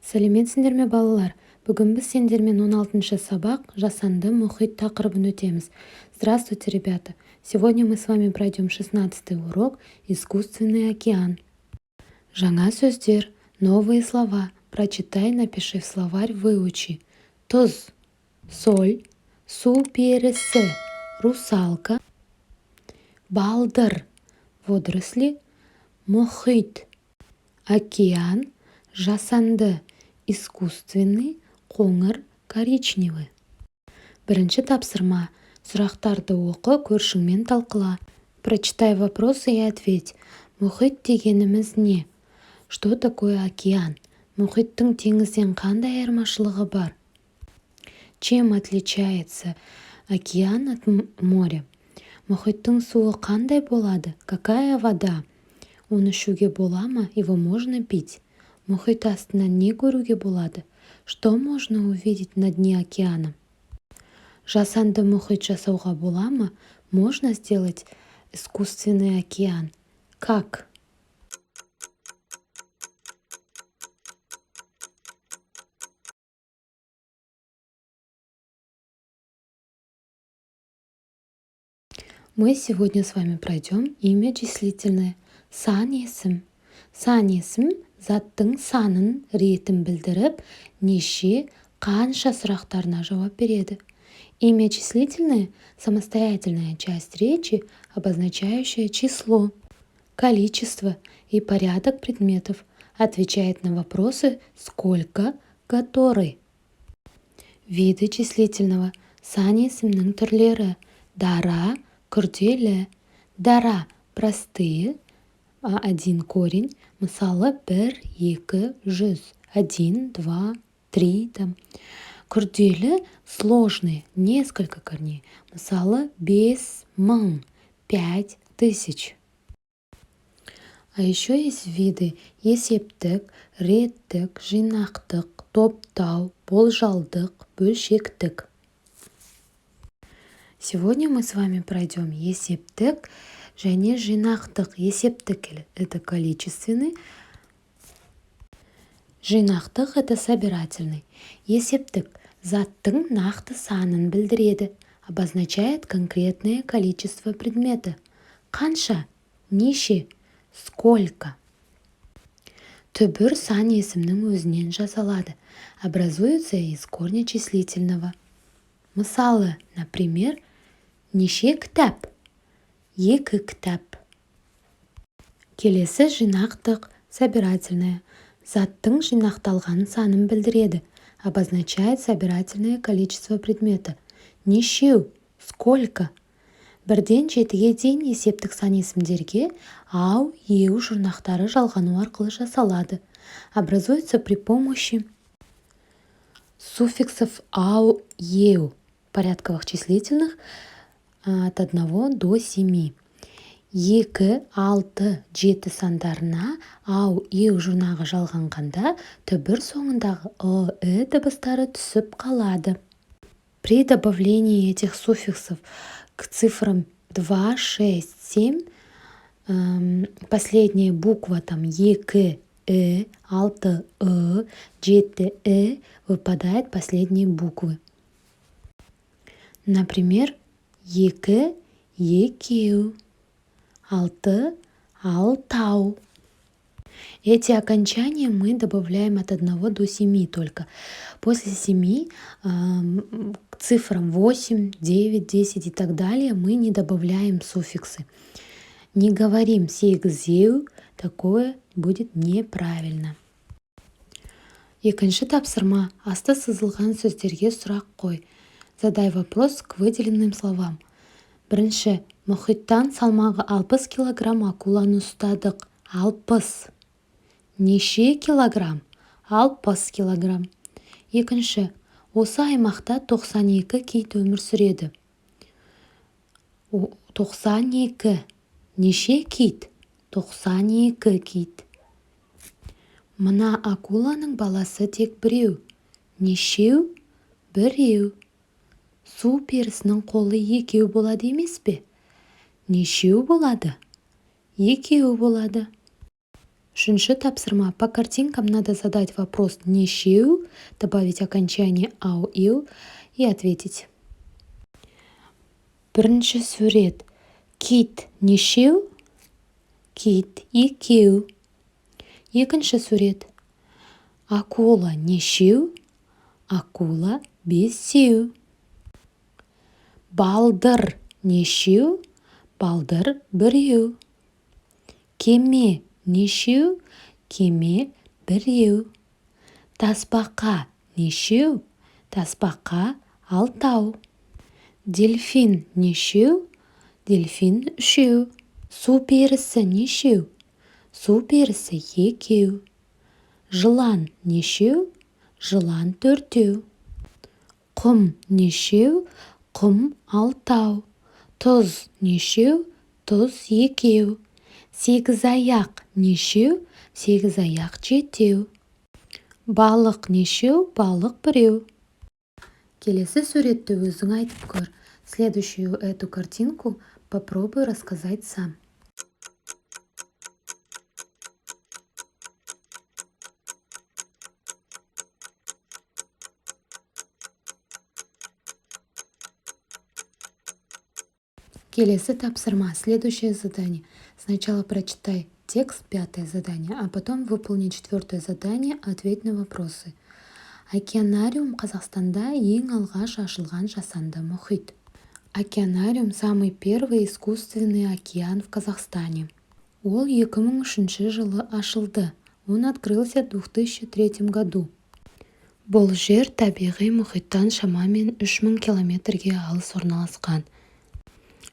Сәлеметсіңдер ме балалар? Бүгін біз сендермен 16-шы сабақ жасанды мұхит тақырыбын өтеміз. Здравствуйте, ребята! Сегодня мы с вами пройдем 16-й урок «Искусственный океан». Жаңа сөздер, новые слова. Прочитай, напиши в словарь, выучи. Тұз, соль, су перісі, русалка, балдыр, водоросли, мұхит, океан, жасанды, искусственный, қоңыр, коричневый. Бірінші тапсырма. Сұрақтарды оқы, көршіңмен талқыла. Прочитай вопросы и ответь. Мұхит дегеніміз не? Что такое океан? Мұхиттың теңізден қандай айырмашылығы бар? Чем отличается океан от моря? Мұхиттың суы қандай болады? Какая вода? Оны ішуге бола ма? Его можно пить? Мұхит астынан не көруге болады? Что можно увидеть на дне океана? Жасанды мұхит жасауға бола ма? Можно сделать искусственный океан. Как? Мы сегодня с вами пройдем имя числительное. Сан есім. Сан есім заттың санын, ретін білдіріп, неше, қанша сұрақтарына жауап береді. Имя числительное – самостоятельная часть речи, обозначающая число, количество и порядок предметов, отвечает на вопросы «сколько», «который». Виды числительного. Сан есімнің түрлері. Дара, күрделі. Дара – простые, один корень. Мысалы, 1, 2, 100. 1, 2, 3. Күрделі – сложные, несколько корней. Мысалы, 5000, 5000. А еще есть виды есептік, реттік, жинақтық, топтау, болжалдық, бөлшектік. Сегодня мы с вами пройдем есептік және жинақтық. Есептік – это количественный, жинақтық – это собирательный. Есептік заттың нақты санын білдіреді, обозначает конкретное количество предмета. Қанша, неше, сколько. Түбір сан есімнің өзінен жасалады, образуется из корня числительного. Мысалы, например, неше кітап, 2 кітап. Келесі жинақтық, собирательное. Заттың жинақталған санын білдіреді, обозначает собирательное количество предмета. Нешеу, сколько. 1-ден 7-ге дейін есептік сан есімдерге ау, еу жұрнақтары жалғану арқылы жасалады. Образуется при помощи суффиксов ау, еу, порядковых числительных от 1 до 7. 2, 6, 7 сандарына ау, еу жұрнағы жалғанғанда түбір соңындағы ы дыбыстары түсіп қалады. При добавлении этих суффиксов к цифрам 2, 6, 7 последняя буква 2, 6, 7 выпадает последние буквы. Например, 2, екеу, 6, алтау. Эти окончания мы добавляем от 1 до 7 только. После 7 к цифрам 8, 9, 10 и так далее мы не добавляем суффиксы. Не говорим сегзеу, такое будет неправильно. Екінші тапсырма. Асты сызылған сөздерге сұрақ қой. Задай вопрос к выделенным словам. Бірінші. Мұхиттан салмағы 60 килограмм акуланы ұстадық. 60. Неше килограмм? 60 килограмм. Екінші. Осы аймақта 92 кит өмір сүреді. 92. Неше кит? 92 кит. Мына акуланың баласы тек біреу. Нешеу? Біреу. Су перісінің қолы екеу болады емес пе? Нешеу болады? Екеу болады. Үшінші тапсырма. По картинкам надо задать вопрос нешеу, добавить окончание ау-ил и ответить. Бірінші сурет. Кит нешеу? Кит екеу. Екінші сурет. Акула нешеу? Акула бесеу. Балдыр нешеу? Балдыр біреу. Кеме нешеу? Кеме біреу. Тасбақа нешеу? Тасбақа алтау. Дельфин нешеу? Дельфин үшеу. Су перісі нешеу? Су перісі екеу. Жылан нешеу? Жылан төртеу. Құм нешеу? Құм алтау. Тұз нешеу? Тұз екеу. Сегізаяқ нешеу? Сегізаяқ жетеу. Балық нешеу? Балық біреу. Келесі суретті өзің айтып көр. Следующую эту картинку попробуй рассказать сам. Келесі тапсырма. Следующее задание. Сначала прочитай текст, 5-е задание, а потом выполни 4-е задание, ответь на вопросы. Океанариум Қазақстанда ең алғаш ашылған жасанды мұхит. Океанариум – самый первый искусственный океан в Казахстане. Ол 2003 жылы ашылды. Он открылся в 2003 году. Бұл жер табиғи мұхиттан шамамен 3000 километрге алыс орналасқан.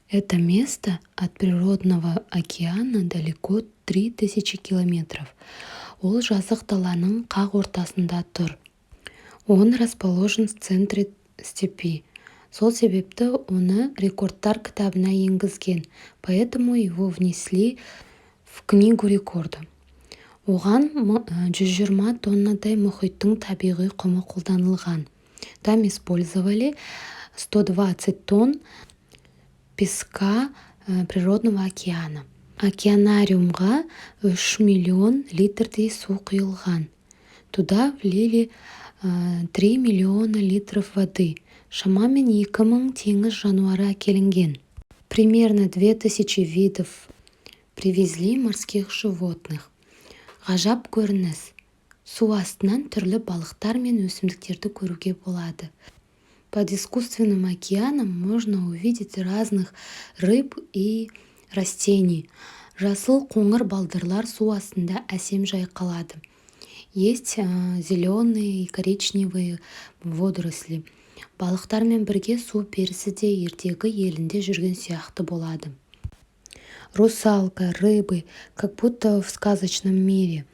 Это место от природного океана далеко 3000 километров. Ол жазық даланың қақ ортасында тұр. Он расположен в центре степи. Сол себепті оны рекордтар кітабына енгізген, поэтому его внесли в книгу рекорда. Оған 120 тоннадай мұхиттың табиғи құмы қолданылған. Там использовали 120 тонн песка природного океана. Океанариумға 3 миллион литрдей су құйылған. Туда влили 3 миллиона литров воды. Шамамен 2000 теңіз жануары әкелінген. Примерно 2000 видов привезли морских животных. Ғажап көрініс. Су астынан түрлі балықтар мен өсімдіктерді көруге болады. Под искусственным океаном можно увидеть разных рыб и растений. Жасыл қоңыр балдырлар су астында әсем жайқалады. Есть зеленые и коричневые водоросли. Балықтармен бірге су перісі де ертегі елінде жүрген сияқты болады. Русалка, рыбы, как будто в сказочном мире.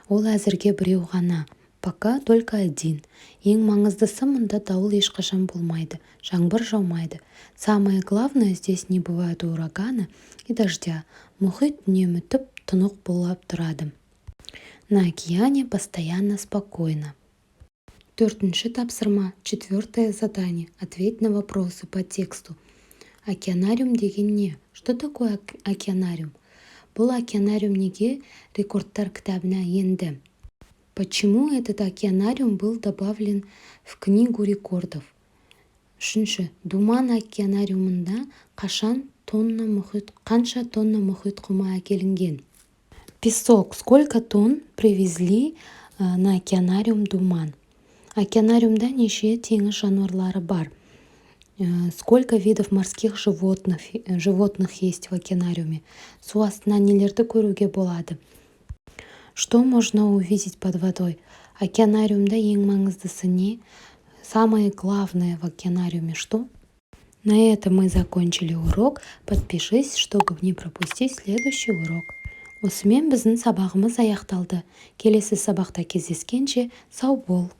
Ол әзірге біреу ғана. Пока только один. Ең маңыздысы, мұнда дауыл ешқашан болмайды, жаңбыр жаумайды. Самое главное, здесь не бывает урагана и дождя. Мұхит үнемі тұнық болып тұрады. На океане постоянно спокойно. 4-ші тапсырма, 4-е задание. Ответь на вопросы по тексту. Океанариум деген не? Что такое океанариум? Бұл океанариум неге рекордтар кітабына енді? Почему этот океанариум был добавлен в книгу рекордов? 3-ші. Думан океанариумында қанша тонна мұхит құмы әкелінген? Песок. Сколько тонн привезли на океанариум Думан? Океанариумда неше теңіз жануарлары бар? Сколько видов морских животных есть в океанариуме? Су астынан нелерді көруге болады? Что можно увидеть под водой? Океанариумда ең маңыздысы не? Самое главное в океанариуме что? На этом мы закончили урок. Подпишись, чтобы не пропустить следующий урок. Осымен біздің сабағымыз аяқталды. Келесі сабақта кездескенше сау бол.